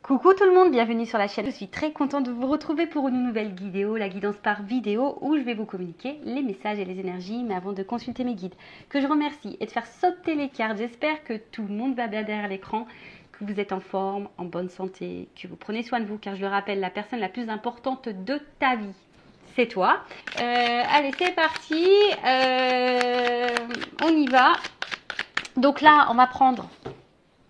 Coucou tout le monde, bienvenue sur la chaîne. Je suis très contente de vous retrouver pour une nouvelle vidéo, la guidance par vidéo, où je vais vous communiquer les messages et les énergies, mais avant de consulter mes guides, que je remercie et de faire sauter les cartes. J'espère que tout le monde va bien derrière l'écran, que vous êtes en forme, en bonne santé, que vous prenez soin de vous, car je le rappelle, la personne la plus importante de ta vie, c'est toi. Allez, c'est parti, on y va. Donc là, on va prendre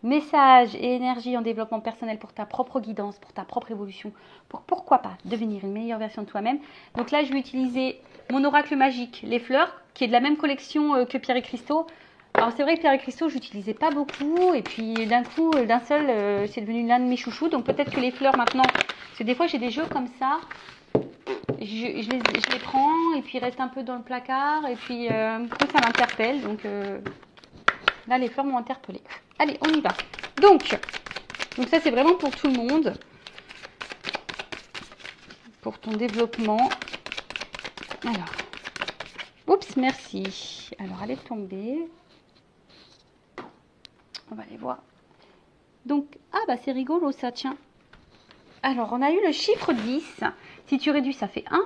message et énergie en développement personnel pour ta propre guidance, pour ta propre évolution, pour pourquoi pas devenir une meilleure version de toi-même. Donc là, je vais utiliser mon oracle magique, les fleurs, qui est de la même collection que Pierre et Cristaux. Alors c'est vrai que Pierre et Cristaux, je n'utilisais pas beaucoup, et puis d'un coup, d'un seul, c'est devenu l'un de mes chouchous. Donc peut-être que les fleurs maintenant, parce que des fois j'ai des jeux comme ça, je les prends, et puis ils restent un peu dans le placard, et puis ça m'interpelle, donc là les fleurs m'ont interpellée. Allez, on y va. Donc ça c'est vraiment pour tout le monde. Pour ton développement. Alors. Oups, merci. Alors, elle est tombée. On va aller voir. Donc, ah bah c'est rigolo ça, tiens. Alors, on a eu le chiffre 10. Si tu réduis, ça fait 1.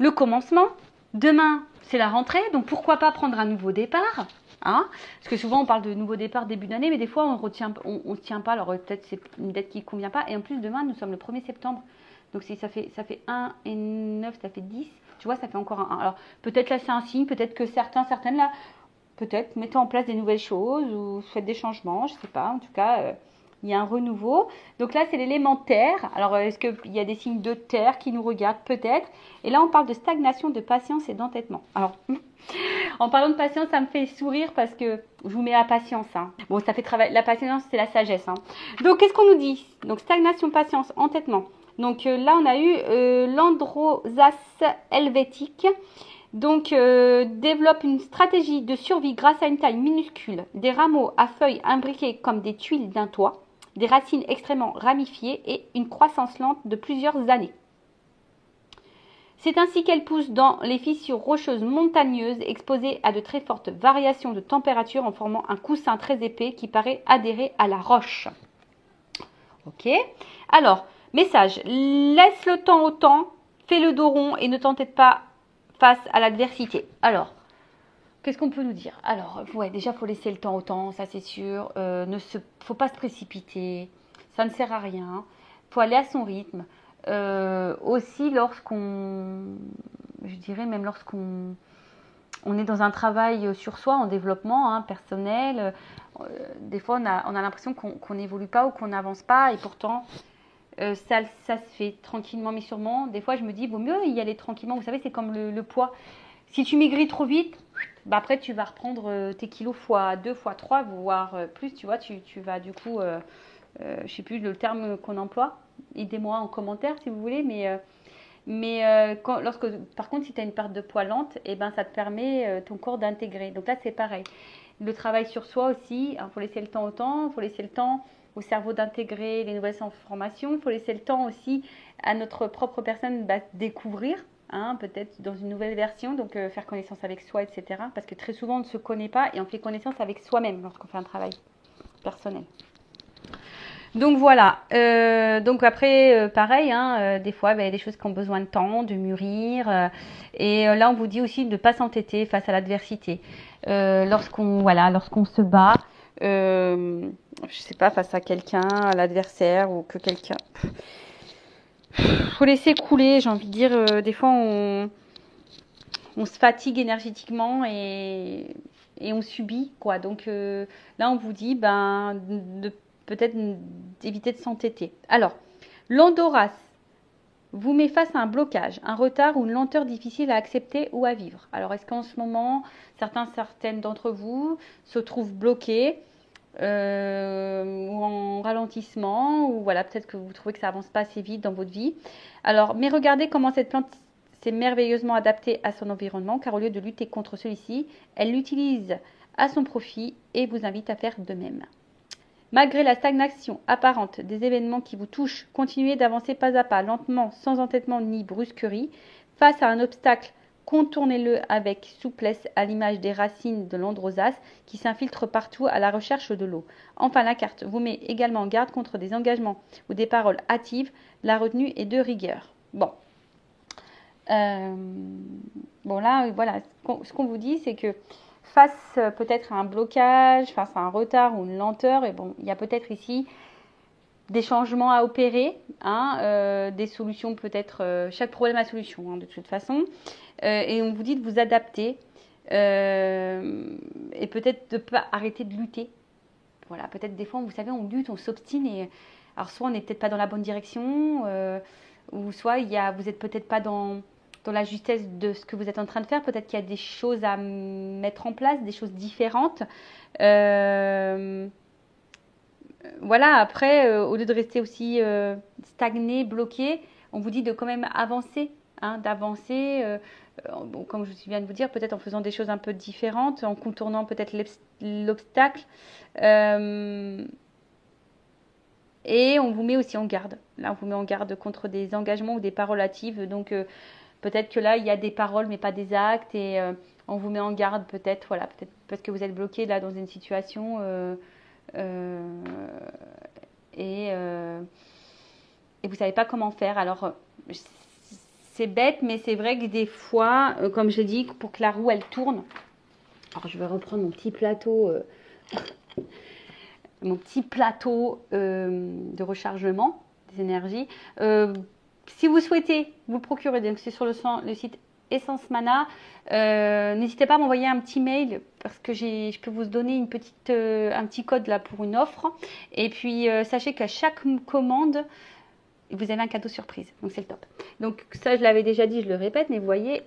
Le commencement. Demain, c'est la rentrée. Donc, pourquoi pas prendre un nouveau départ, hein? Parce que souvent on parle de nouveau départ début d'année, mais des fois on se tient pas, alors peut-être c'est une date qui ne convient pas. Et en plus demain nous sommes le 1er septembre, donc si ça fait 1 et 9, ça fait 10, tu vois, ça fait encore un 1. Alors peut-être là c'est un signe, peut-être que certaines là, peut-être mettez en place des nouvelles choses ou faites des changements, je sais pas, en tout cas il y a un renouveau. Donc là c'est l'élément terre. Alors est-ce qu'il y a des signes de terre qui nous regardent? Peut-être. Et là on parle de stagnation, de patience et d'entêtement. Alors en parlant de patience, ça me fait sourire parce que je vous mets la patience, hein. Bon, ça fait travailler. La patience, c'est la sagesse, hein. Donc, qu'est-ce qu'on nous dit? Donc, stagnation, patience, entêtement. Donc, là, on a eu l'androsas helvétique. Donc, développe une stratégie de survie grâce à une taille minuscule, des rameaux à feuilles imbriqués comme des tuiles d'un toit, des racines extrêmement ramifiées et une croissance lente de plusieurs années. C'est ainsi qu'elle pousse dans les fissures rocheuses montagneuses exposées à de très fortes variations de température en formant un coussin très épais qui paraît adhérer à la roche. Ok. Alors, message, laisse le temps au temps, fais le dos rond et ne t'entête pas face à l'adversité. Alors, qu'est-ce qu'on peut nous dire? Alors, ouais, déjà, il faut laisser le temps au temps, ça c'est sûr. Faut pas se précipiter, ça ne sert à rien. Il faut aller à son rythme. Aussi je dirais même lorsqu'on est dans un travail sur soi, en développement, hein, personnel, des fois on a l'impression qu'on n'évolue pas ou qu'on n'avance pas, et pourtant ça se fait tranquillement mais sûrement. Des fois je me dis, vaut mieux y aller tranquillement. Vous savez, c'est comme le poids. Si tu maigris trop vite, bah après tu vas reprendre tes kilos fois 2, fois 3, voire plus, tu vois, tu vas du coup, je sais plus le terme qu'on emploie, aidez-moi en commentaire si vous voulez, par contre si tu as une perte de poids lente, et ben ça te permet ton corps d'intégrer. Donc là c'est pareil, le travail sur soi aussi, il faut laisser le temps au temps, il faut laisser le temps au cerveau d'intégrer les nouvelles informations, il faut laisser le temps aussi à notre propre personne découvrir, hein, peut-être dans une nouvelle version, donc faire connaissance avec soi, etc. Parce que très souvent on ne se connaît pas et on fait connaissance avec soi-même lorsqu'on fait un travail personnel. Donc voilà, donc après pareil, hein, des fois il y a des choses qui ont besoin de temps, de mûrir, et là on vous dit aussi de ne pas s'entêter face à l'adversité. Lorsqu'on se bat, je sais pas, face à quelqu'un, à l'adversaire, ou que quelqu'un, faut laisser couler, j'ai envie de dire. Des fois on se fatigue énergétiquement et on subit, quoi. Donc là on vous dit peut-être d'éviter de s'entêter. Alors, l'Andoras vous met face à un blocage, un retard ou une lenteur difficile à accepter ou à vivre. Alors, est-ce qu'en ce moment, certaines d'entre vous se trouvent bloqués ou en ralentissement, ou voilà, peut-être que vous trouvez que ça avance pas assez vite dans votre vie. Alors, mais regardez comment cette plante s'est merveilleusement adaptée à son environnement, car au lieu de lutter contre celui-ci, elle l'utilise à son profit et vous invite à faire de même. Malgré la stagnation apparente des événements qui vous touchent, continuez d'avancer pas à pas, lentement, sans entêtement ni brusquerie. Face à un obstacle Contournez-le avec souplesse à l'image des racines de l'androsace qui s'infiltrent partout à la recherche de l'eau. Enfin, la carte vous met également en garde contre des engagements ou des paroles hâtives. La retenue est de rigueur. Bon. Bon là, voilà. Ce qu'on vous dit, c'est que face peut-être à un blocage, face à un retard ou une lenteur, et bon, il y a peut-être ici des changements à opérer, hein, des solutions peut-être, chaque problème a solution, hein, de toute façon. Et on vous dit de vous adapter et peut-être de ne pas arrêter de lutter. Voilà, peut-être des fois, vous savez, on lutte, on s'obstine et alors soit on n'est peut-être pas dans la bonne direction ou soit vous n'êtes peut-être pas dans la justesse de ce que vous êtes en train de faire. Peut-être qu'il y a des choses à mettre en place, des choses différentes. Voilà, après, au lieu de rester aussi stagné, bloqué, on vous dit de quand même avancer, hein, d'avancer, bon, comme je viens de vous dire, peut-être en faisant des choses un peu différentes, en contournant peut-être l'obstacle. Et on vous met aussi en garde. Là, on vous met en garde contre des engagements ou des paroles hâtives. Donc, peut-être que là, il y a des paroles, mais pas des actes. Et on vous met en garde peut-être, voilà, peut-être parce que vous êtes bloqué là dans une situation et vous ne savez pas comment faire. Alors, c'est bête, mais c'est vrai que des fois, comme je dis, pour que la roue, elle tourne. Alors, je vais reprendre mon petit plateau, de rechargement des énergies. Si vous souhaitez vous procurer, donc c'est sur le site Essence Mana, n'hésitez pas à m'envoyer un petit mail parce que je peux vous donner un petit code là pour une offre. Et puis, sachez qu'à chaque commande, vous avez un cadeau surprise. Donc, c'est le top. Donc, ça, je l'avais déjà dit, je le répète, mais vous voyez,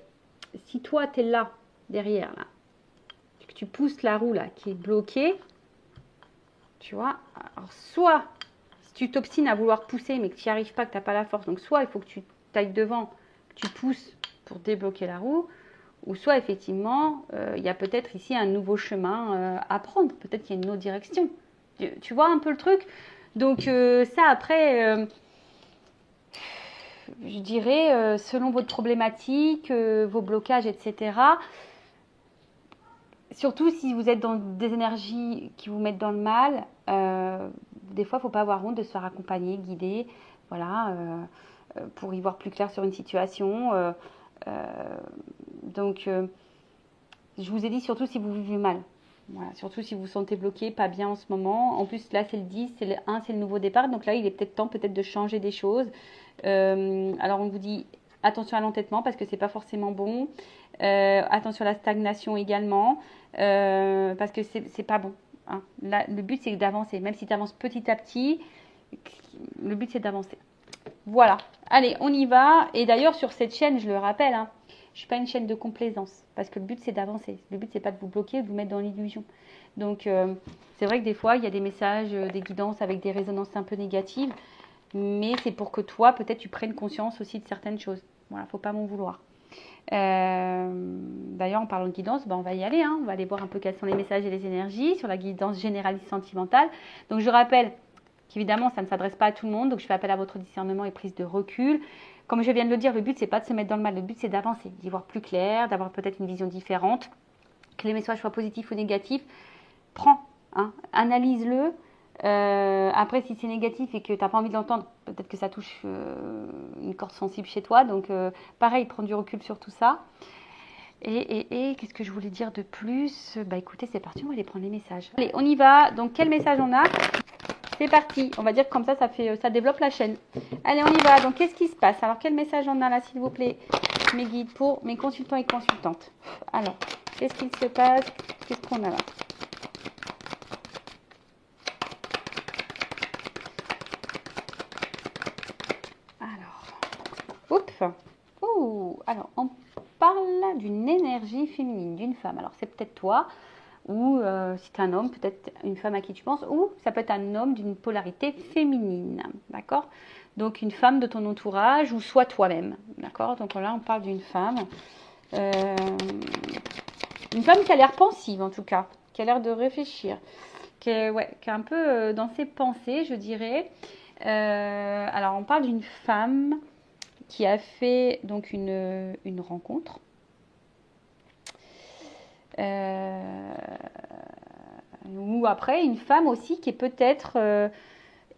si toi, tu es là, derrière, là, que tu pousses la roue, là, qui est bloquée, tu vois, alors soit, si tu t'obstines à vouloir pousser, mais que tu n'y arrives pas, que tu n'as pas la force, donc soit il faut que tu tailles devant, que tu pousses pour débloquer la roue, ou soit, effectivement, il y a peut-être ici un nouveau chemin à prendre. Peut-être qu'il y a une autre direction. Tu vois un peu le truc? Donc, ça, après... je dirais, selon votre problématique, vos blocages, etc. Surtout si vous êtes dans des énergies qui vous mettent dans le mal, des fois, il ne faut pas avoir honte de se faire accompagner, guider, voilà, pour y voir plus clair sur une situation. Donc, je vous ai dit, surtout si vous vivez mal. Voilà, surtout si vous vous sentez bloqué, pas bien en ce moment. En plus, là, c'est le 10, c'est le 1, c'est le nouveau départ. Donc là, il est peut-être temps de changer des choses. Alors, on vous dit attention à l'entêtement parce que c'est pas forcément bon. Attention à la stagnation également parce que c'est pas bon. Hein. Là, le but, c'est d'avancer. Même si tu avances petit à petit, le but, c'est d'avancer. Voilà. Allez, on y va. Et d'ailleurs, sur cette chaîne, je le rappelle, hein, je ne suis pas une chaîne de complaisance parce que le but, c'est d'avancer. Le but, c'est pas de vous bloquer, de vous mettre dans l'illusion. Donc, c'est vrai que des fois, il y a des messages, des guidances avec des résonances un peu négatives. Mais c'est pour que toi, peut-être, tu prennes conscience aussi de certaines choses. Voilà, faut pas m'en vouloir. D'ailleurs, en parlant de guidance, on va y aller. Hein. On va aller voir un peu quels sont les messages et les énergies sur la guidance généraliste sentimentale. Donc, je rappelle qu'évidemment, ça ne s'adresse pas à tout le monde. Donc, je fais appel à votre discernement et prise de recul. Comme je viens de le dire, le but, c'est pas de se mettre dans le mal. Le but, c'est d'avancer, d'y voir plus clair, d'avoir peut-être une vision différente. Que les messages soient positifs ou négatifs, prends, hein, analyse-le. Après, si c'est négatif et que tu n'as pas envie de l'entendre, peut-être que ça touche une corde sensible chez toi. Donc, pareil, prends du recul sur tout ça. Et qu'est-ce que je voulais dire de plus? Bah écoutez, c'est parti, on va aller prendre les messages. Allez, on y va. Donc, quel message on a? C'est parti. On va dire que comme ça développe la chaîne. Allez, on y va. Donc, qu'est-ce qui se passe? Alors, quel message on a là, s'il vous plaît, mes guides, pour mes consultants et consultantes? Alors, qu'est-ce qu'il se passe? Qu'est-ce qu'on a là? Alors, on parle d'une énergie féminine, d'une femme. Alors, c'est peut-être toi, ou si tu es un homme, peut-être une femme à qui tu penses, ou ça peut être un homme d'une polarité féminine, d'accord? Donc, une femme de ton entourage, ou soit toi-même, d'accord? Donc là, on parle d'une femme. Une femme qui a l'air pensive, en tout cas, qui a l'air de réfléchir, qui est un peu dans ses pensées, je dirais. Alors, on parle d'une femme qui a fait donc une rencontre, Ou après, une femme aussi qui est peut-être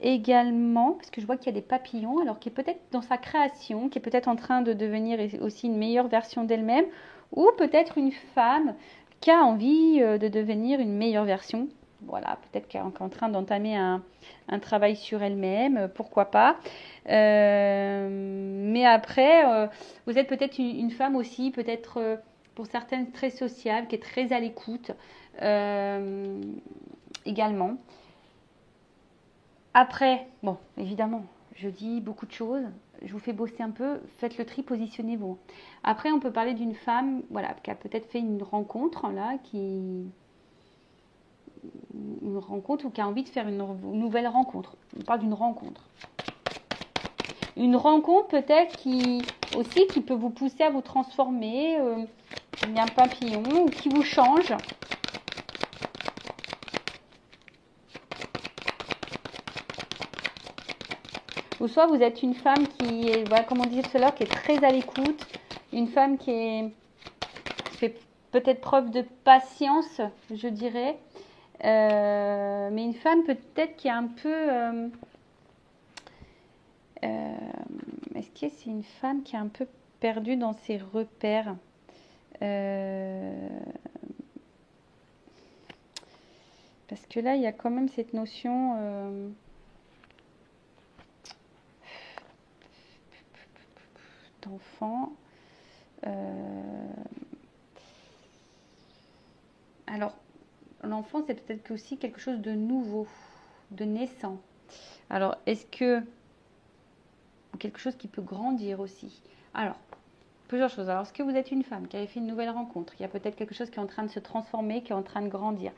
également, parce que je vois qu'il y a des papillons, alors qui est peut-être dans sa création, qui est peut-être en train de devenir aussi une meilleure version d'elle-même, ou peut-être une femme qui a envie de devenir une meilleure version. Voilà, peut-être qu'elle est en train d'entamer un travail sur elle-même, pourquoi pas. Mais après, vous êtes peut-être une femme aussi, peut-être pour certaines très sociable, qui est très à l'écoute également. Après, bon, évidemment, je dis beaucoup de choses, je vous fais bosser un peu, faites le tri, positionnez-vous. Après, on peut parler d'une femme, voilà, qui a peut-être fait une rencontre, là, une rencontre ou qui a envie de faire une nouvelle rencontre. On parle d'une rencontre. Une rencontre peut-être qui peut vous pousser à vous transformer. Il y a un papillon ou qui vous change. Ou soit vous êtes une femme qui est, voilà, comme on disait tout à l'heure, qui est très à l'écoute. Une femme qui fait peut-être preuve de patience, je dirais. Mais une femme peut-être qui est un peu... est-ce que c'est une femme qui est un peu perdue dans ses repères parce que là, il y a quand même cette notion d'enfant. Alors, l'enfant, c'est peut-être aussi quelque chose de nouveau, de naissant. Alors, est-ce que quelque chose qui peut grandir aussi? Alors, plusieurs choses. Alors, est-ce que vous êtes une femme qui avait fait une nouvelle rencontre? Il y a peut-être quelque chose qui est en train de se transformer, qui est en train de grandir.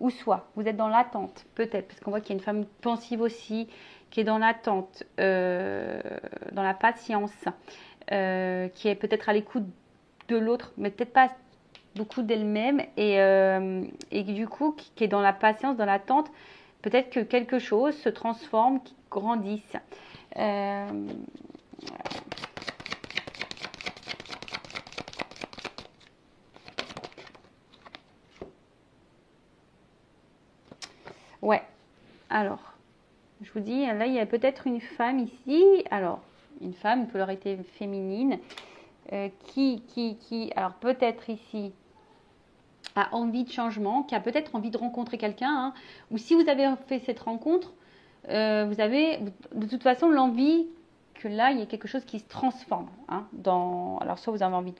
Ou soit, vous êtes dans l'attente, peut-être, parce qu'on voit qu'il y a une femme pensive aussi, qui est dans l'attente, dans la patience, qui est peut-être à l'écoute de l'autre, mais peut-être pas beaucoup d'elle-même, et du coup, qui est dans la patience, dans l'attente, peut-être que quelque chose se transforme, qui grandisse. Ouais, alors, je vous dis, là, il y a peut-être une femme ici, alors, une femme, une polarité féminine, alors peut-être ici, a envie de changement, qui a peut-être envie de rencontrer quelqu'un, hein, ou si vous avez fait cette rencontre, vous avez de toute façon l'envie que là, il y ait quelque chose qui se transforme. Hein, alors, soit vous avez envie de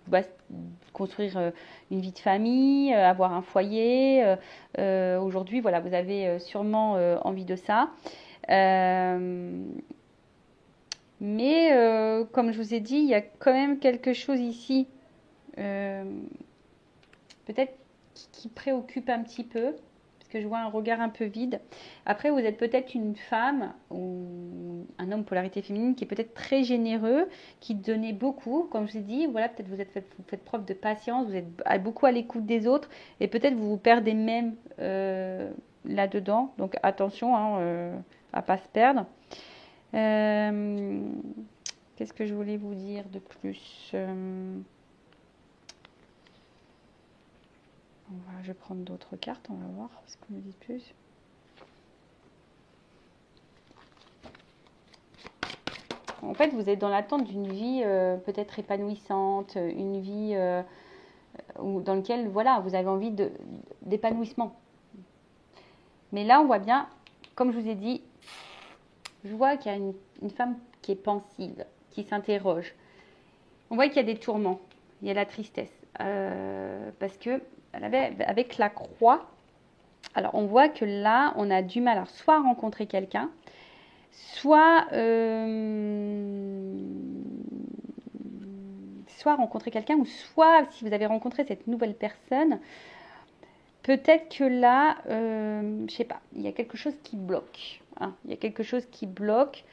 construire une vie de famille, avoir un foyer. Aujourd'hui, voilà, vous avez sûrement envie de ça. Mais comme je vous ai dit, il y a quand même quelque chose ici, peut-être qui préoccupe un petit peu, parce que je vois un regard un peu vide. Après, vous êtes peut-être une femme ou un homme polarité féminine qui est peut-être très généreux, qui donnait beaucoup, comme je vous ai dit. Voilà, peut-être vous faites preuve de patience, vous êtes beaucoup à l'écoute des autres, et peut-être vous vous perdez même là-dedans. Donc attention à pas se perdre. Qu'est-ce que je voulais vous dire de plus je vais prendre d'autres cartes, on va voir ce qu'on me dit plus. En fait, vous êtes dans l'attente d'une vie peut-être épanouissante, une vie dans laquelle voilà, vous avez envie d'épanouissement. Mais là, on voit bien, comme je vous ai dit, je vois qu'il y a une femme qui est pensive, qui s'interroge. On voit qu'il y a des tourments, il y a la tristesse. Parce que avec la croix, alors on voit que là, on a du mal à soit rencontrer quelqu'un, soit rencontrer quelqu'un, ou soit si vous avez rencontré cette nouvelle personne, peut-être que là, je sais pas, il y a quelque chose qui bloque. Hein, il y a quelque chose qui bloque.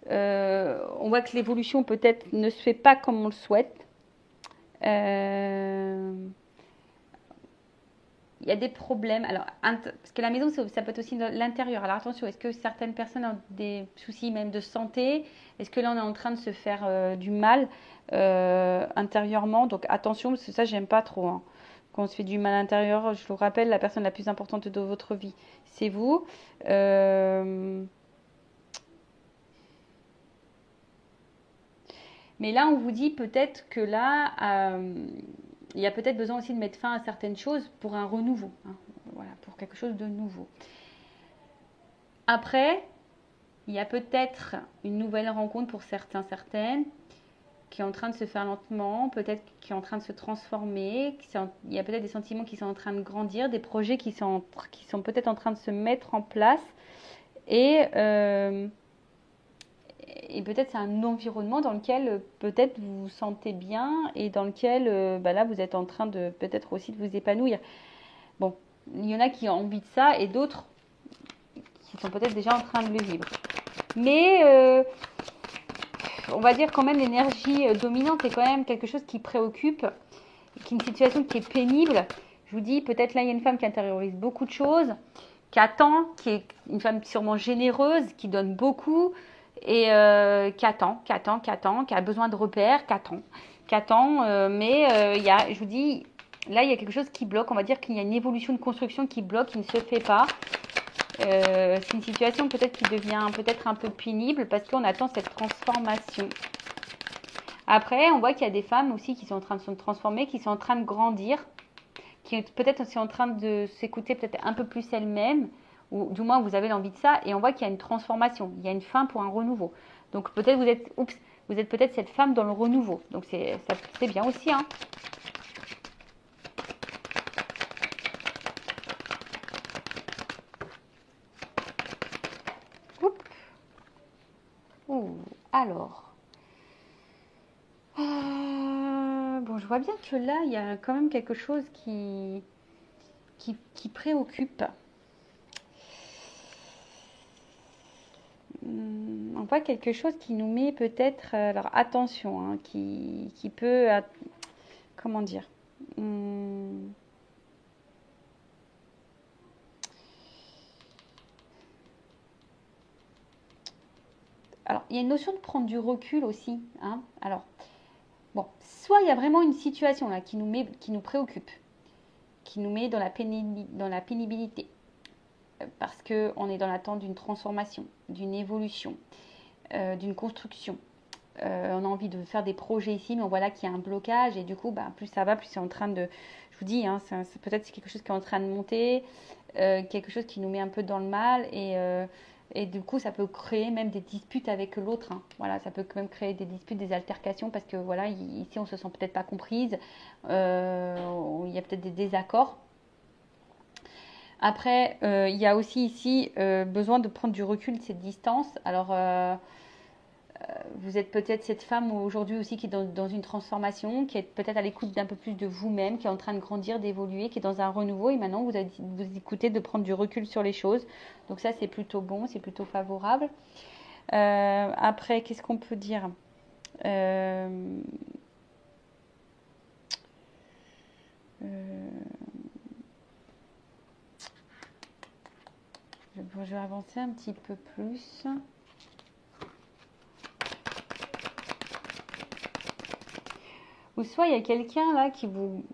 On voit que l'évolution peut-être ne se fait pas comme on le souhaite. Il y a des problèmes. Alors, parce que la maison, ça peut être aussi l'intérieur. Alors attention, est-ce que certaines personnes ont des soucis même de santé? Est-ce que là, on est en train de se faire du mal intérieurement? Donc attention, parce que ça, j'aime pas trop. Hein. Quand on se fait du mal à l'intérieur, je vous rappelle, la personne la plus importante de votre vie, c'est vous. Mais là, on vous dit peut-être que là, il y a peut-être besoin aussi de mettre fin à certaines choses pour un renouveau. Hein. Voilà, pour quelque chose de nouveau. Après, il y a peut-être une nouvelle rencontre pour certains, certaines, qui est en train de se faire lentement, peut-être qui est en train de se transformer. Il y a peut-être des sentiments qui sont en train de grandir, des projets qui sont peut-être en train de se mettre en place. Et peut-être c'est un environnement dans lequel peut-être vous vous sentez bien et dans lequel là vous êtes en train de peut-être aussi de vous épanouir. Bon, il y en a qui ont envie de ça et d'autres qui sont peut-être déjà en train de le vivre. Mais on va dire quand même l'énergie dominante est quand même quelque chose qui préoccupe, qui est une situation qui est pénible. Je vous dis, peut-être là il y a une femme qui intériorise beaucoup de choses, qui attend, qui est une femme sûrement généreuse, qui donne beaucoup et qui attend, qui a besoin de repères, qui attend. Mais je vous dis, là il y a quelque chose qui bloque. On va dire qu'il y a une évolution de construction qui bloque, qui ne se fait pas. C'est une situation peut-être qui devient peut-être un peu pénible parce qu'on attend cette transformation. Après, on voit qu'il y a des femmes aussi qui sont en train de se transformer, qui sont en train de grandir, qui peut-être aussi en train de s'écouter peut-être un peu plus elles-mêmes, ou du moins vous avez l'envie de ça, et on voit qu'il y a une transformation, il y a une fin pour un renouveau. Donc peut-être vous êtes peut-être cette femme dans le renouveau. Donc c'est bien aussi, hein. Alors, bon, je vois bien que là, il y a quand même quelque chose qui préoccupe. On voit quelque chose qui nous met peut-être, alors attention, hein, qui peut, comment dire, alors il y a une notion de prendre du recul aussi, hein. Alors bon, soit il y a vraiment une situation là qui nous préoccupe, qui nous met dans la pénibilité, parce que on est dans l'attente d'une transformation, d'une évolution, d'une construction. On a envie de faire des projets ici, mais on voit là qu'il y a un blocage et du coup, plus ça va, plus c'est en train de, je vous dis, hein, peut-être c'est quelque chose qui est en train de monter, quelque chose qui nous met un peu dans le mal et du coup, ça peut créer même des disputes avec l'autre. Hein. Voilà, ça peut quand même créer des disputes, des altercations parce que voilà, ici, on se sent peut-être pas comprise, il y a peut-être des désaccords. Après, il y a aussi ici besoin de prendre du recul, de cette distance. Alors, vous êtes peut-être cette femme aujourd'hui aussi qui est dans une transformation, qui est peut-être à l'écoute d'un peu plus de vous-même, qui est en train de grandir, d'évoluer, qui est dans un renouveau et maintenant vous écoutez de prendre du recul sur les choses. Donc ça, c'est plutôt bon, c'est plutôt favorable. Après, qu'est-ce qu'on peut dire je vais avancer un petit peu plus. Ou soit il y a quelqu'un là qui vous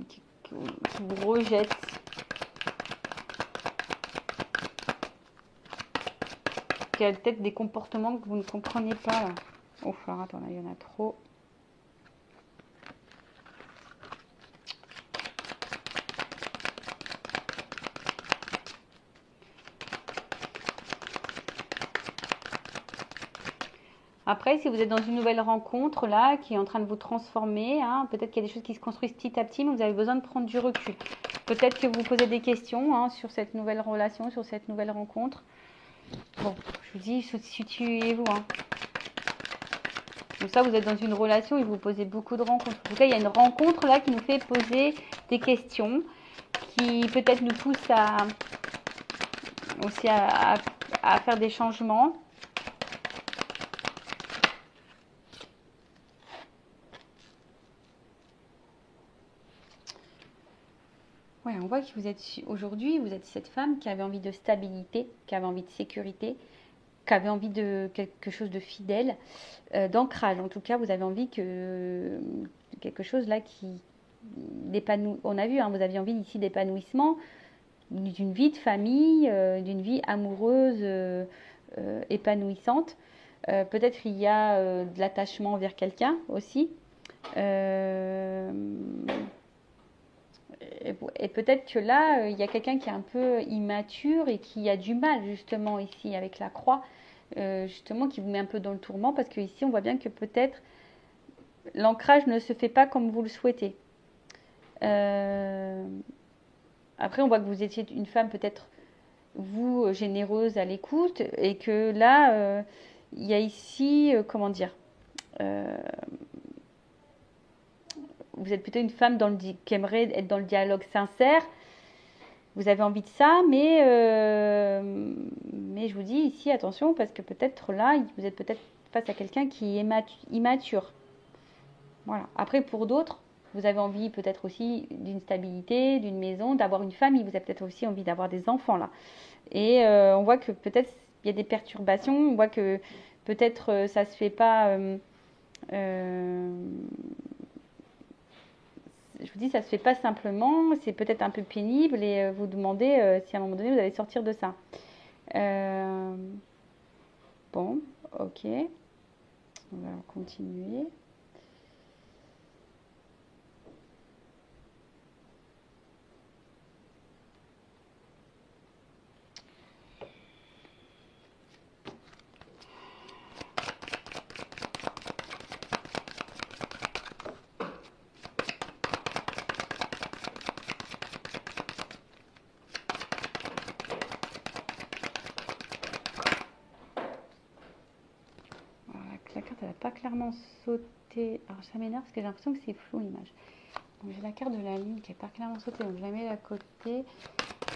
rejette. Qui a peut-être des comportements que vous ne comprenez pas là. Oh, alors attends, là, il y en a trop. Après, si vous êtes dans une nouvelle rencontre là, qui est en train de vous transformer, hein, peut-être qu'il y a des choses qui se construisent petit à petit, mais vous avez besoin de prendre du recul. Peut-être que vous posez des questions hein, sur cette nouvelle relation, sur cette nouvelle rencontre. Bon, je vous dis, situez-vous. Hein. Donc ça, vous êtes dans une relation et vous posez beaucoup de rencontres. En tout cas, il y a une rencontre là qui nous fait poser des questions, qui peut-être nous pousse aussi à faire des changements. Ouais, on voit que vous êtes aujourd'hui, vous êtes cette femme qui avait envie de stabilité, qui avait envie de sécurité, qui avait envie de quelque chose de fidèle, d'ancrage. En tout cas, vous avez envie que quelque chose là on a vu, hein, vous aviez envie ici d'épanouissement, d'une vie de famille, d'une vie amoureuse épanouissante. Peut-être il y a de l'attachement vers quelqu'un aussi. Euh, et peut-être que là, il y a quelqu'un qui est un peu immature et qui a du mal justement ici avec la croix, justement qui vous met un peu dans le tourment parce qu'ici on voit bien que peut-être l'ancrage ne se fait pas comme vous le souhaitez. Euh, Après, on voit que vous étiez une femme peut-être, vous, généreuse à l'écoute et que là, il y a ici, comment dire, euh, vous êtes plutôt une femme qui aimerait être dans le dialogue sincère. Vous avez envie de ça, mais je vous dis ici, attention, parce que peut-être là, vous êtes peut-être face à quelqu'un qui est immature. Voilà. Après, pour d'autres, vous avez envie peut-être aussi d'une stabilité, d'une maison, d'avoir une famille. Vous avez peut-être aussi envie d'avoir des enfants là. Et on voit que peut-être il y a des perturbations. On voit que peut-être ça se fait pas. Je vous dis, ça se fait pas simplement. C'est peut-être un peu pénible et vous demandez si à un moment donné vous allez sortir de ça. Euh, bon, ok. On va continuer. Voilà, la carte, elle n'a pas clairement sauté. Alors ça m'énerve parce que j'ai l'impression que c'est flou l'image. Donc j'ai la carte de la lune qui n'est pas clairement sautée, donc je la mets à côté.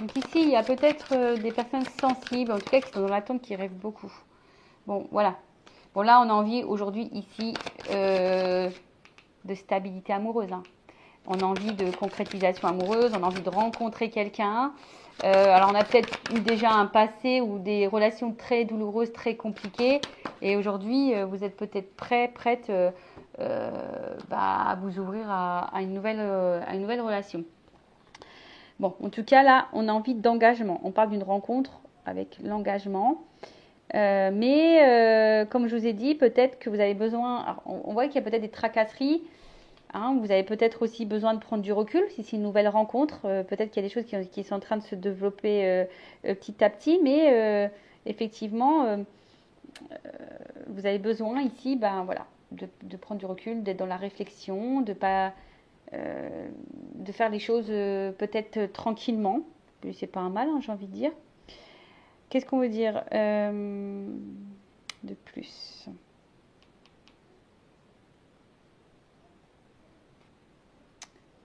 Donc ici, il y a peut-être des personnes sensibles, en tout cas qui sont dans l'attente, qui rêvent beaucoup. Bon, voilà. Bon, là, on a envie aujourd'hui, ici, de stabilité amoureuse. Hein. On a envie de concrétisation amoureuse, on a envie de rencontrer quelqu'un. Alors, on a peut-être eu déjà un passé ou des relations très douloureuses, très compliquées. Et aujourd'hui, vous êtes peut-être prête à vous ouvrir à une nouvelle relation. Bon, en tout cas, là, on a envie d'engagement. On parle d'une rencontre avec l'engagement. Comme je vous ai dit, peut-être que vous avez besoin. Alors, on voit qu'il y a peut-être des tracasseries. Hein, vous avez peut-être aussi besoin de prendre du recul si c'est une nouvelle rencontre. Peut-être qu'il y a des choses qui sont en train de se développer petit à petit. Effectivement, vous avez besoin ici voilà, de prendre du recul, d'être dans la réflexion, de faire les choses peut-être tranquillement. C'est pas un mal, hein, j'ai envie de dire. Qu'est-ce qu'on veut dire de plus?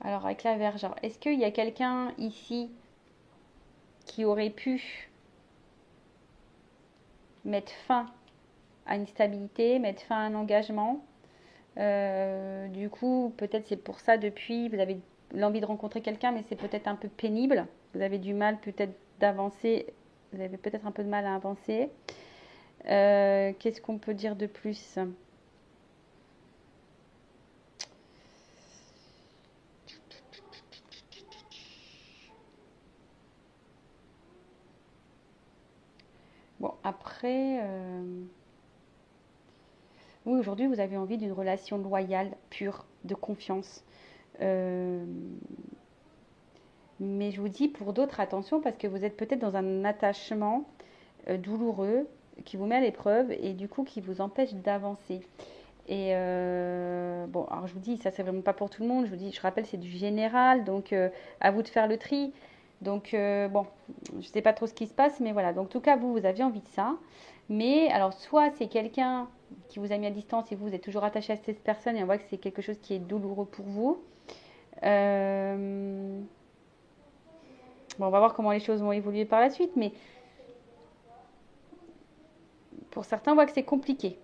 Alors, avec la Vierge, est-ce qu'il y a quelqu'un ici qui aurait pu mettre fin à une stabilité, mettre fin à un engagement? Du coup, peut-être c'est pour ça depuis, vous avez l'envie de rencontrer quelqu'un, mais c'est peut-être un peu pénible. Vous avez du mal peut-être d'avancer. Vous avez peut-être un peu de mal à avancer. Qu'est-ce qu'on peut dire de plus? Bon, après, oui, aujourd'hui, vous avez envie d'une relation loyale, pure, de confiance. Euh, mais je vous dis, pour d'autres, attention, parce que vous êtes peut-être dans un attachement douloureux qui vous met à l'épreuve et du coup qui vous empêche d'avancer. Et bon, alors je vous dis, ça c'est vraiment pas pour tout le monde. Je vous dis, je rappelle, c'est du général, donc à vous de faire le tri. Donc bon, je sais pas trop ce qui se passe, mais voilà. Donc en tout cas, vous aviez envie de ça. Mais alors, soit c'est quelqu'un qui vous a mis à distance et vous êtes toujours attaché à cette personne et on voit que c'est quelque chose qui est douloureux pour vous. Bon, on va voir comment les choses vont évoluer par la suite, mais pour certains, on voit que c'est compliqué.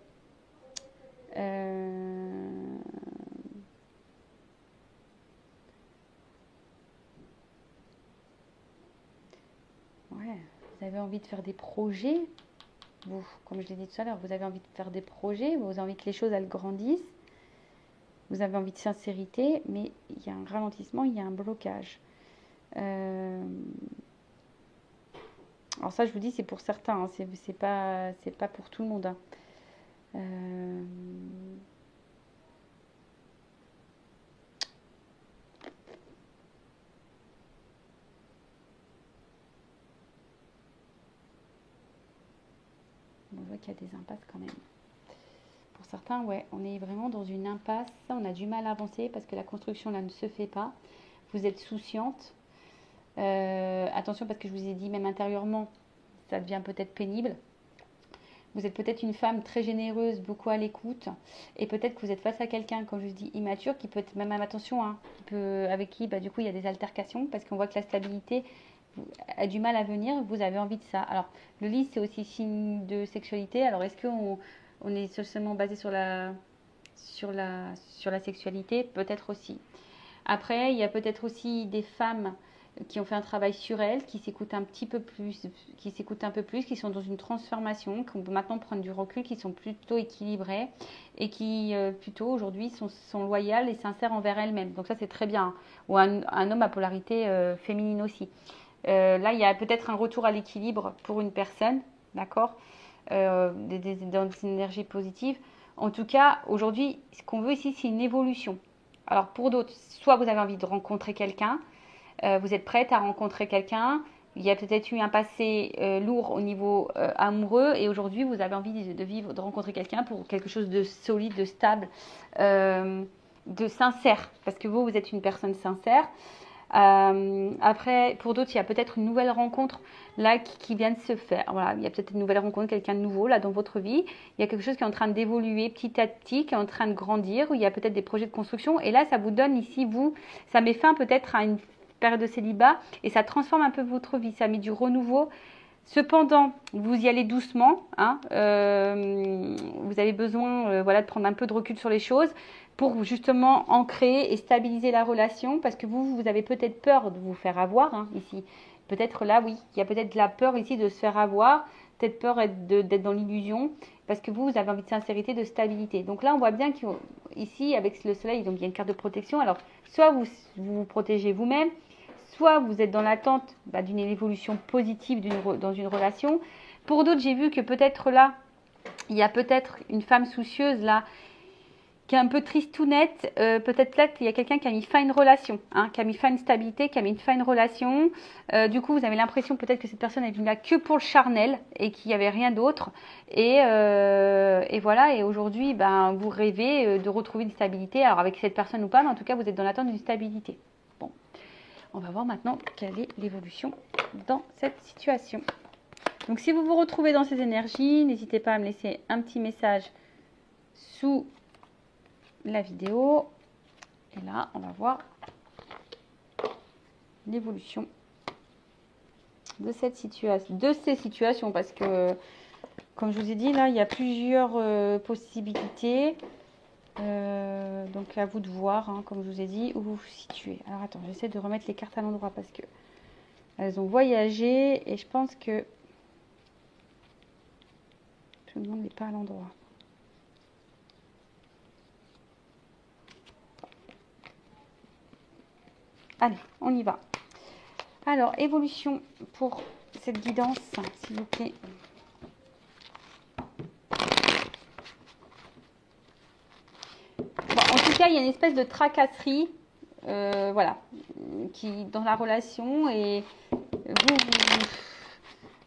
Euh, Ouais, vous avez envie de faire des projets. Vous, comme je l'ai dit tout à l'heure, vous avez envie de faire des projets, vous avez envie que les choses elles grandissent. Vous avez envie de sincérité, mais il y a un ralentissement, il y a un blocage. Alors ça, je vous dis, c'est pour certains, hein, c'est pas pour tout le monde, hein. On voit qu'il y a des impasses quand même. Pour certains, ouais, on est vraiment dans une impasse. On a du mal à avancer parce que la construction là ne se fait pas. Vous êtes souciante. Attention parce que je vous ai dit, même intérieurement, ça devient peut-être pénible. Vous êtes peut-être une femme très généreuse, beaucoup à l'écoute. Et peut-être que vous êtes face à quelqu'un, comme je vous dis, immature, qui peut être même, attention, hein, avec qui, du coup, il y a des altercations. Parce qu'on voit que la stabilité a du mal à venir. Vous avez envie de ça. Alors, le lit, c'est aussi signe de sexualité. Alors, est-ce qu'on est seulement basé sur la sexualité? Peut-être aussi. Après, il y a peut-être aussi des femmes qui ont fait un travail sur elles, qui s'écoutent un petit peu plus, qui sont dans une transformation, qui peut maintenant prendre du recul, qui sont plutôt équilibrées et qui plutôt aujourd'hui sont loyales et sincères envers elles-mêmes. Donc ça c'est très bien. Ou un homme à polarité féminine aussi. Là il y a peut-être un retour à l'équilibre pour une personne, d'accord, dans des énergies positives. En tout cas, aujourd'hui, ce qu'on veut ici, c'est une évolution. Alors pour d'autres, soit vous avez envie de rencontrer quelqu'un, vous êtes prête à rencontrer quelqu'un, il y a peut-être eu un passé lourd au niveau amoureux et aujourd'hui vous avez envie de rencontrer quelqu'un pour quelque chose de solide, de stable, de sincère, parce que vous êtes une personne sincère. Après, pour d'autres, il y a peut-être une nouvelle rencontre là qui vient de se faire. Voilà, il y a peut-être une nouvelle rencontre, quelqu'un de nouveau là dans votre vie. Il y a quelque chose qui est en train d'évoluer petit à petit, qui est en train de grandir, où il y a peut-être des projets de construction. Et là, ça vous donne ici, ça met fin peut-être à une période de célibat et ça transforme un peu votre vie. Ça met du renouveau. Cependant, vous y allez doucement, hein, vous avez besoin de prendre un peu de recul sur les choses pour justement ancrer et stabiliser la relation parce que vous avez peut-être peur de vous faire avoir, hein, ici. Peut-être là, oui, il y a peut-être la peur ici de se faire avoir, peut-être peur d'être dans l'illusion parce que vous avez envie de sincérité, de stabilité. Donc là, on voit bien qu'ici, avec le soleil, donc il y a une carte de protection. Alors, soit vous vous protégez vous-même, soit vous êtes dans l'attente d'une évolution positive dans une relation. Pour d'autres, j'ai vu que peut-être là, il y a peut-être une femme soucieuse là, qui est un peu tristounette. Peut-être là qu'il y a quelqu'un qui a mis fin à une relation, hein, qui a mis fin à une stabilité, qui a mis fin à une relation. Du coup, vous avez l'impression peut-être que cette personne est venue là que pour le charnel et qu'il n'y avait rien d'autre. Et voilà, et aujourd'hui, vous rêvez de retrouver une stabilité. Alors avec cette personne ou pas, mais en tout cas, vous êtes dans l'attente d'une stabilité. Bon. On va voir maintenant quelle est l'évolution dans cette situation. Donc si vous vous retrouvez dans ces énergies, n'hésitez pas à me laisser un petit message sous la vidéo. Et là, on va voir l'évolution de cette situation, de ces situations, parce que, comme je vous ai dit, là, il y a plusieurs possibilités. Donc à vous de voir, hein, comme je vous ai dit, où vous vous situez. Alors attends, j'essaie de remettre les cartes à l'endroit parce que elles ont voyagé et je pense que tout le monde n'est pas à l'endroit. Allez, on y va. Alors, évolution pour cette guidance, s'il vous plaît. Bon, en tout cas, il y a une espèce de tracasserie, voilà, qui dans la relation et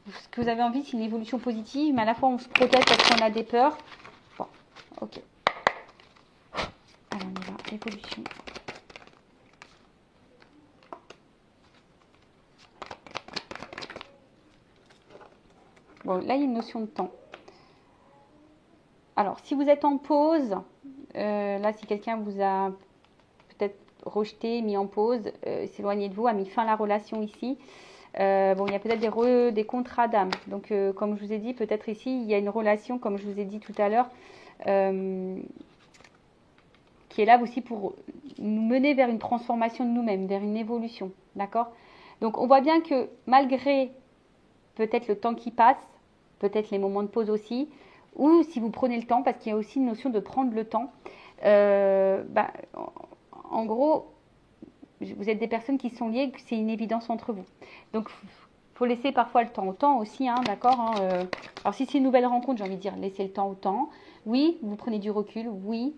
ce que vous avez envie, c'est une évolution positive, mais à la fois on se protège parce qu'on a des peurs. Bon, ok. Alors on y va, évolution. Bon, là il y a une notion de temps. Alors, si vous êtes en pause, là si quelqu'un vous a peut-être rejeté, mis en pause, s'éloigné de vous, a mis fin à la relation ici. Bon, il y a peut-être des contrats d'âme. Donc, comme je vous ai dit, peut-être ici, il y a une relation, comme je vous ai dit tout à l'heure, qui est là aussi pour nous mener vers une transformation de nous-mêmes, vers une évolution. D'accord? Donc, on voit bien que malgré peut-être le temps qui passe, peut-être les moments de pause aussi, ou si vous prenez le temps, parce qu'il y a aussi une notion de prendre le temps, Bah, en gros, vous êtes des personnes qui sont liées, c'est une évidence entre vous. Donc, faut laisser parfois le temps au temps aussi, hein, d'accord, hein, alors, si c'est une nouvelle rencontre, j'ai envie de dire, laissez le temps au temps. Oui, vous prenez du recul. Oui,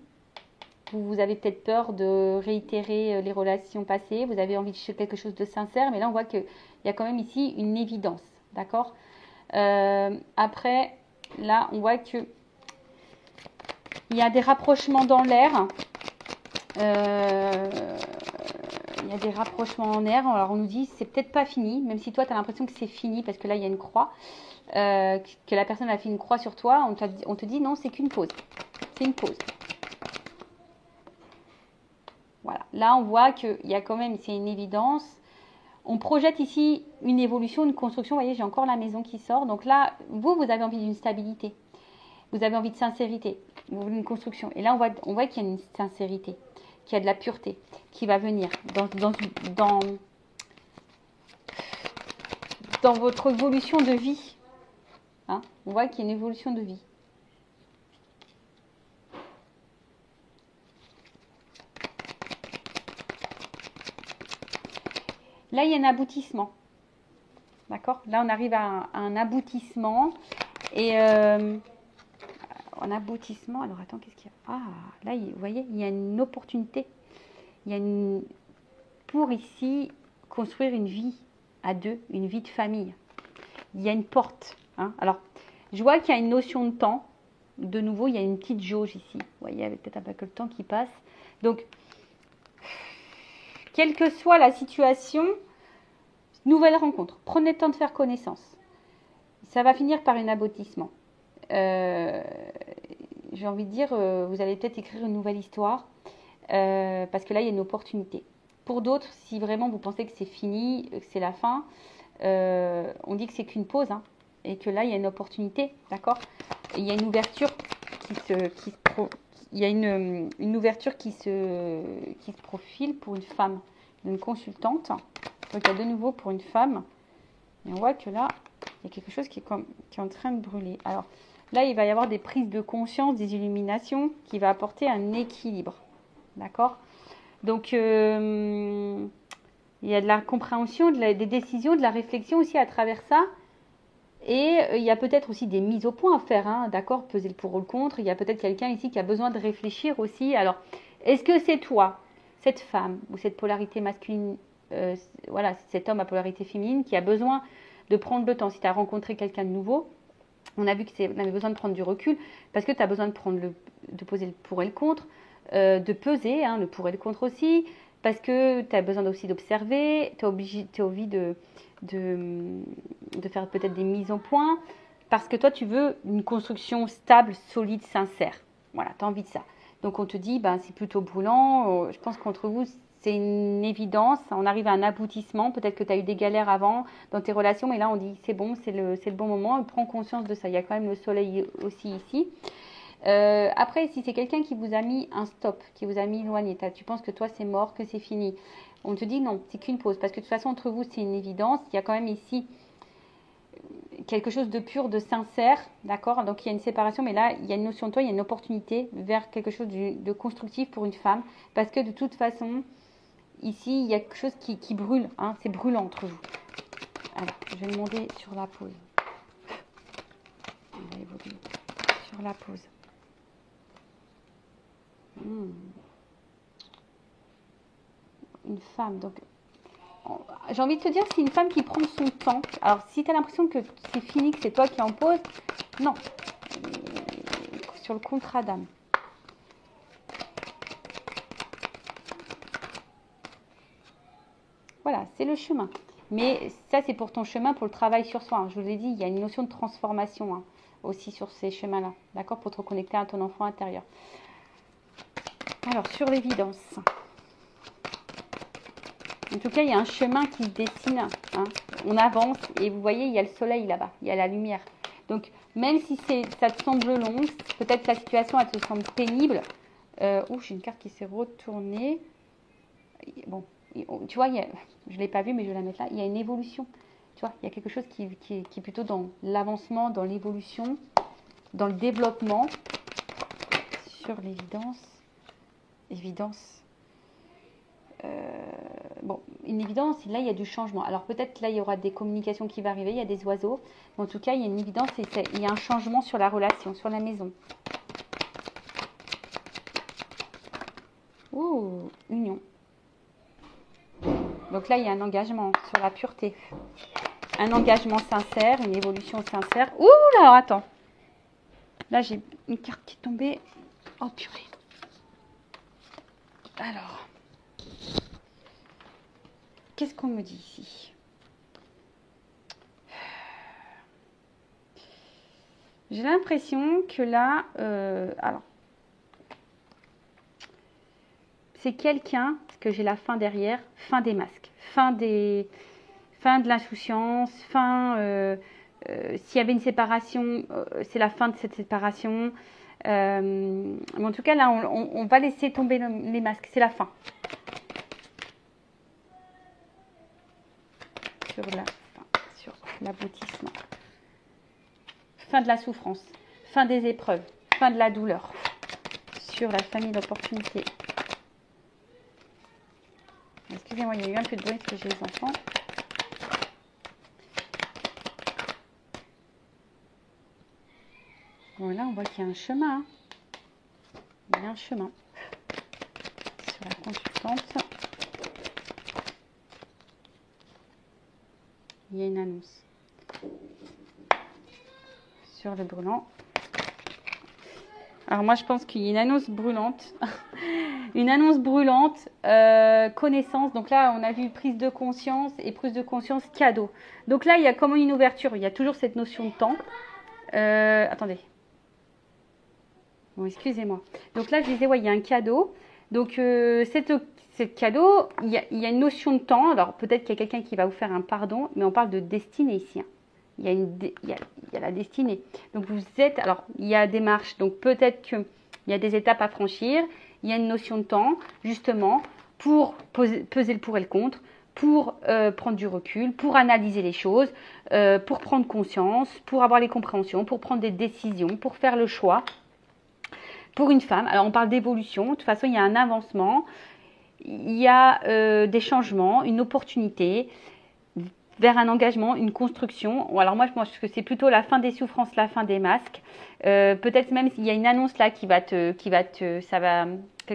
vous avez peut-être peur de réitérer les relations passées. Vous avez envie de quelque chose de sincère. Mais là, on voit qu'il y a quand même ici une évidence, d'accord. Après, là, on voit que il y a des rapprochements dans l'air. Il y a des rapprochements en air. Alors, on nous dit, c'est peut-être pas fini, même si toi, tu as l'impression que c'est fini, parce que là, il y a une croix, que la personne a fait une croix sur toi. On te dit, non, c'est qu'une pause. C'est une pause. Voilà. Là, on voit qu'il y a quand même, c'est une évidence. On projette ici une évolution, une construction. Vous voyez, j'ai encore la maison qui sort. Donc là, vous avez envie d'une stabilité. Vous avez envie de sincérité. Vous voulez une construction. Et là, on voit qu'il y a une sincérité, qu'il y a de la pureté qui va venir dans votre évolution de vie. Hein, on voit qu'il y a une évolution de vie. Là, il y a un aboutissement. D'accord? Là, on arrive à un aboutissement. Et un aboutissement. Alors, attends, qu'est-ce qu'il y a? Ah, là, vous voyez, il y a une opportunité. Il y a pour ici construire une vie à deux, une vie de famille. Il y a une porte. Hein? Alors, je vois qu'il y a une notion de temps. De nouveau, il y a une petite jauge ici. Vous voyez, avec peut-être un peu que le temps qui passe. Donc, quelle que soit la situation, nouvelle rencontre. Prenez le temps de faire connaissance. Ça va finir par un aboutissement. J'ai envie de dire, vous allez peut-être écrire une nouvelle histoire. Parce que là, il y a une opportunité. Pour d'autres, si vraiment vous pensez que c'est fini, que c'est la fin, on dit que c'est qu'une pause. Hein, et que là, il y a une opportunité. D'accord? Il y a une ouverture il y a une ouverture qui se profile pour une femme, une consultante. Donc, il y a de nouveau pour une femme. Et on voit que là, il y a quelque chose qui est en train de brûler. Alors, là, il va y avoir des prises de conscience, des illuminations qui va apporter un équilibre. D'accord? Donc, il y a de la compréhension, des décisions, de la réflexion aussi à travers ça. Et il y a peut-être aussi des mises au point à faire, hein, d'accord, peser le pour ou le contre. Il y a peut-être quelqu'un ici qui a besoin de réfléchir aussi. Alors, est-ce que c'est toi, cette femme ou cette polarité masculine, voilà, cet homme à polarité féminine qui a besoin de prendre le temps? Si tu as rencontré quelqu'un de nouveau, on a vu qu'on avait besoin de prendre du recul parce que tu as besoin de poser le pour et le contre, de peser, hein, le pour et le contre aussi, parce que tu as besoin aussi d'observer, tu as envie de faire peut-être des mises au point, parce que toi, tu veux une construction stable, solide, sincère. Voilà, tu as envie de ça. Donc, on te dit, ben, c'est plutôt brûlant. Je pense qu'entre vous, c'est une évidence. On arrive à un aboutissement. Peut-être que tu as eu des galères avant dans tes relations, mais là, on dit, c'est bon, c'est le bon moment. Prends conscience de ça. Il y a quand même le soleil aussi ici. Après, si c'est quelqu'un qui vous a mis un stop, qui vous a mis éloigné, tu penses que toi, c'est mort, que c'est fini. On te dit non, c'est qu'une pause. Parce que de toute façon, entre vous, c'est une évidence. Il y a quand même ici quelque chose de pur, de sincère, d'accord? Donc il y a une séparation, mais là, il y a une notion de toi, il y a une opportunité vers quelque chose de constructif pour une femme. Parce que de toute façon, ici, il y a quelque chose qui brûle, hein, c'est brûlant entre vous. Alors, je vais demander sur la pause. On va évoluer sur la pause. Une femme, donc j'ai envie de te dire, c'est une femme qui prend son temps. Alors, si tu as l'impression que c'est fini, que c'est toi qui es en pause, non. Sur le contrat d'âme. Voilà, c'est le chemin. Mais ça, c'est pour ton chemin, pour le travail sur soi. Je vous ai dit, il y a une notion de transformation hein, aussi sur ces chemins-là. D'accord? Pour te reconnecter à ton enfant intérieur. Alors, sur l'évidence. En tout cas, il y a un chemin qui se dessine. Hein. On avance et vous voyez, il y a le soleil là-bas. Il y a la lumière. Donc, même si ça te semble long, peut-être la situation, elle te semble pénible. J'ai une carte qui s'est retournée. Bon, tu vois, je ne l'ai pas vue, mais je vais la mettre là. Il y a une évolution. Tu vois, il y a quelque chose qui est plutôt dans l'avancement, dans l'évolution, dans le développement. Sur l'évidence. évidence. Bon, une évidence, là, il y a du changement. Alors, peut-être que là, il y aura des communications qui vont arriver, il y a des oiseaux. Mais en tout cas, il y a une évidence et il y a un changement sur la relation, sur la maison. Ouh, union. Donc là, il y a un engagement sur la pureté. Un engagement sincère, une évolution sincère. Ouh là, alors attends. Là, j'ai une carte qui est tombée. Oh purée. Alors. Qu'est-ce qu'on me dit ici? J'ai l'impression que là, alors, c'est quelqu'un, parce que j'ai la fin derrière, fin des masques, fin de l'insouciance, s'il y avait une séparation, c'est la fin de cette séparation. Mais en tout cas, là, on va laisser tomber les masques, c'est la fin. Sur l'aboutissement. Fin de la souffrance, fin des épreuves, fin de la douleur. Sur la famille d'opportunité. Excusez-moi, il y a eu un peu de bruit parce que j'ai les enfants. Bon, là, on voit qu'il y a un chemin. Hein. Il y a un chemin. Sur la consultante. Il y a une annonce. Sur le brûlant. Alors moi, je pense qu'il y a une annonce brûlante. Une annonce brûlante, connaissance. Donc là, on a vu prise de conscience et prise de conscience cadeau. Donc là, il y a comme une ouverture. Il y a toujours cette notion de temps. Attendez. Bon, excusez-moi. Donc là, je disais, ouais, il y a un cadeau. Donc, cette cadeau, il y a une notion de temps. Alors, peut-être qu'il y a quelqu'un qui va vous faire un pardon, mais on parle de destinée ici. Hein. Il y a la destinée. Donc, vous êtes... Alors, il y a des marches. Donc, peut-être qu'il y a des étapes à franchir. Il y a une notion de temps, justement, pour peser le pour et le contre, pour prendre du recul, pour analyser les choses, pour prendre conscience, pour avoir les compréhensions, pour prendre des décisions, pour faire le choix. Pour une femme, alors on parle d'évolution, de toute façon il y a un avancement, il y a des changements, une opportunité vers un engagement, une construction. Alors moi je pense que c'est plutôt la fin des souffrances, la fin des masques. Peut-être même s'il y a une annonce là quelque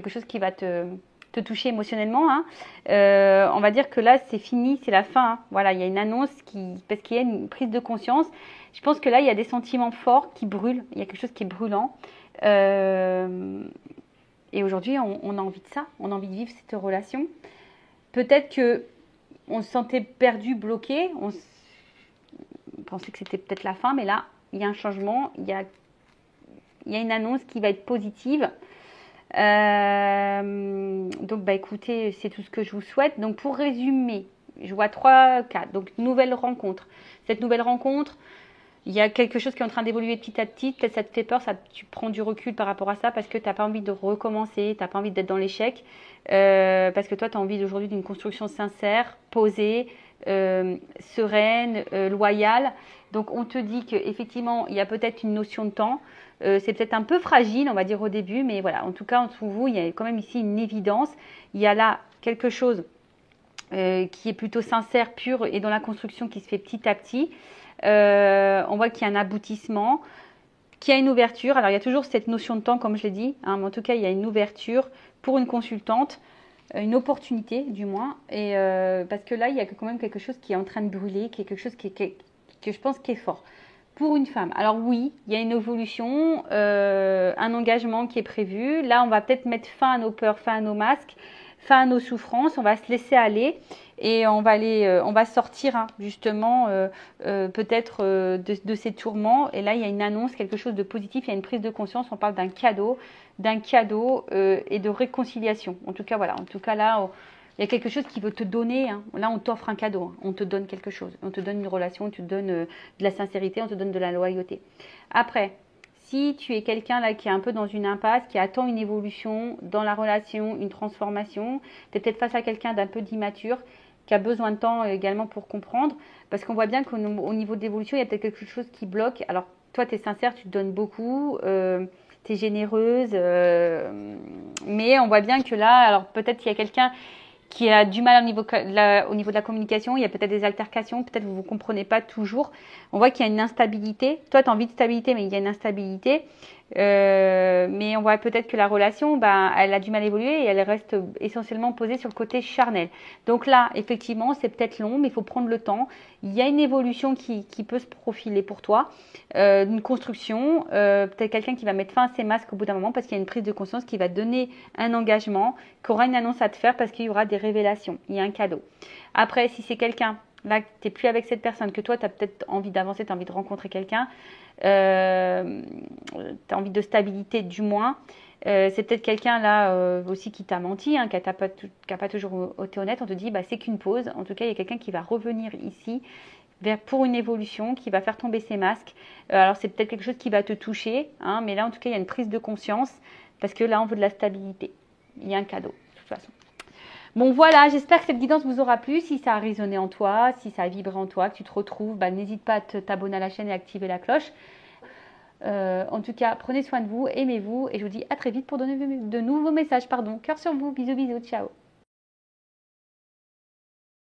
chose qui va te toucher émotionnellement. Hein. On va dire que là c'est fini, c'est la fin. Hein. Voilà, il y a une annonce parce qu'il y a une prise de conscience. Je pense que là il y a des sentiments forts qui brûlent, il y a quelque chose qui est brûlant. Et aujourd'hui, on a envie de ça, on a envie de vivre cette relation. Peut-être que on se sentait perdu, bloqué, on pensait que c'était peut-être la fin, mais là, il y a un changement, il y a une annonce qui va être positive. Donc, bah, écoutez, c'est tout ce que je vous souhaite. Donc, pour résumer, je vois 3 cas. Donc, nouvelle rencontre. Cette nouvelle rencontre, il y a quelque chose qui est en train d'évoluer petit à petit. Peut-être ça te fait peur, tu prends du recul par rapport à ça parce que tu n'as pas envie de recommencer, tu n'as pas envie d'être dans l'échec. Parce que toi, tu as envie aujourd'hui d'une construction sincère, posée, sereine, loyale. Donc, on te dit qu'effectivement, il y a peut-être une notion de temps. C'est peut-être un peu fragile, on va dire au début, mais voilà. En tout cas, entre vous, il y a quand même ici une évidence. Il y a là quelque chose qui est plutôt sincère, pur et dans la construction qui se fait petit à petit. On voit qu'il y a un aboutissement, qu'il y a une ouverture. Alors, il y a toujours cette notion de temps, comme je l'ai dit. Hein, mais en tout cas, il y a une ouverture pour une consultante, une opportunité du moins. Et parce que là, il y a quand même quelque chose qui est en train de brûler, qui est quelque chose que je pense qui est fort. Pour une femme. Alors oui, il y a une évolution, un engagement qui est prévu. Là, on va peut-être mettre fin à nos peurs, fin à nos masques, fin à nos souffrances. On va se laisser aller. Et on va sortir hein, justement peut-être de ces tourments. Et là, il y a une annonce, quelque chose de positif, il y a une prise de conscience. On parle d'un cadeau et de réconciliation. En tout cas, voilà. En tout cas, là, il y a quelque chose qui veut te donner. Hein. Là, on t'offre un cadeau. Hein. On te donne quelque chose. On te donne une relation, on te donne de la sincérité, on te donne de la loyauté. Après, si tu es quelqu'un là qui est un peu dans une impasse, qui attend une évolution dans la relation, une transformation, tu es peut-être face à quelqu'un d'un peu d'immature, qui a besoin de temps également pour comprendre, parce qu'on voit bien qu'au niveau de l'évolution, il y a peut-être quelque chose qui bloque. Alors, toi, tu es sincère, tu te donnes beaucoup, tu es généreuse, Mais on voit bien que là, alors peut-être qu'il y a quelqu'un qui a du mal au niveau de la communication, il y a peut-être des altercations, peut-être que vous ne vous comprenez pas toujours. On voit qu'il y a une instabilité. Toi, tu as envie de stabilité, mais il y a une instabilité. Mais on voit peut-être que la relation, elle a du mal à évoluer et elle reste essentiellement posée sur le côté charnel. Donc là, effectivement, c'est peut-être long, mais il faut prendre le temps. Il y a une évolution qui peut se profiler pour toi, une construction, peut-être quelqu'un qui va mettre fin à ses masques au bout d'un moment parce qu'il y a une prise de conscience qui va donner un engagement, qui aura une annonce à te faire parce qu'il y aura des révélations, il y a un cadeau. Après, si c'est quelqu'un, là, tu n'es plus avec cette personne, que toi, tu as peut-être envie d'avancer, tu as envie de rencontrer quelqu'un, tu as envie de stabilité du moins, c'est peut-être quelqu'un là aussi qui t'a menti, qui n'a pas toujours été honnête, on te dit c'est qu'une pause, en tout cas il y a quelqu'un qui va revenir ici pour une évolution, qui va faire tomber ses masques, alors c'est peut-être quelque chose qui va te toucher, mais là en tout cas il y a une prise de conscience, parce que là on veut de la stabilité, il y a un cadeau de toute façon. Bon voilà, j'espère que cette guidance vous aura plu. Si ça a résonné en toi, si ça a vibré en toi, que tu te retrouves, n'hésite pas à t'abonner à la chaîne et activer la cloche. En tout cas, prenez soin de vous, aimez-vous et je vous dis à très vite pour donner de nouveaux messages. Cœur sur vous, bisous bisous, ciao.